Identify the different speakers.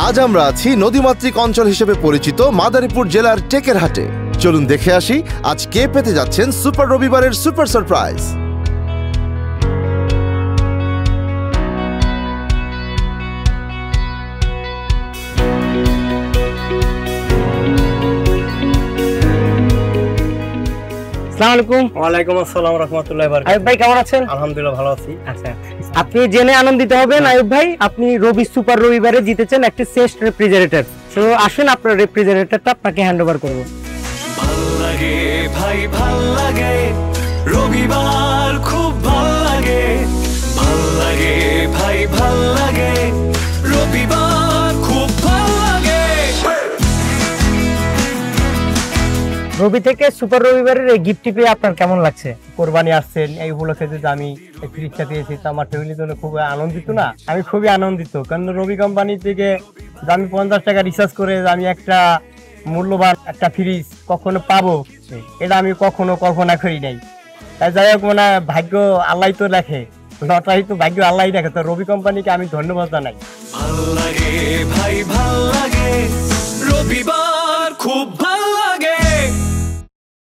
Speaker 1: আজ আমরা আছি নদীমাতৃক অঞ্চল হিসেবে পরিচিত মাদারীপুর জেলার টেকেরহাটে। চলুন দেখে আসি আজ কে পেতে যাচ্ছেন সুপার রবিবারের সুপার সারপ্রাইজ।
Speaker 2: ওয়ালাইকুম আসসালাম রাহমাতুল্লাহি ওয়া বারাকাতুহু।
Speaker 3: আয়ুব ভাই কেমন আছেন?
Speaker 2: আলহামদুলিল্লাহ ভালো আছি।
Speaker 3: আচ্ছা, আপনি জেনে আনন্দিত হবেন আয়ুব ভাই, আপনি রবি সুপার রবিবারে জিতেছেন একটি শ্রেষ্ঠ রেফ্রিজারেটর। তো আসুন আপনার রেফ্রিজারেটরটা আপনাকে হ্যান্ড ওভার করব।
Speaker 4: ভাল লাগে ভাই, ভাল লাগে রবিবার, খুব ভাল লাগে। ভাল লাগে ভাই, ভাল লাগে রবিবার, খুব ভাল লাগে।
Speaker 3: রবি থেকে সুপার রবিবারের এই গিফটটি পেয়ে আপনার কেমন লাগছে?
Speaker 2: কোরবানি আসছেন, এই উপলক্ষে যদি আমি এই ফ্রিজটা পেয়েছি তো আমার ফ্যামিলির জন্য খুব আনন্দিত না? আমি খুবই আনন্দিত, কারণ রবি কোম্পানি থেকে যে আমি 50 টাকা রিচার্জ করে আমি একটা মূল্যবান একটা ফ্রিজ কখনো পাবো, এটা আমি কখনো কল্পনা করি নাই। তাই যাই হোক, মানে ভাগ্য আল্লাহ তো লেখে, লটারি তো ভাগ্য আল্লাহ দেখে। তো রবি কোম্পানিকে আমি ধন্যবাদ জানাই।
Speaker 4: ভাল লাগে ভাই।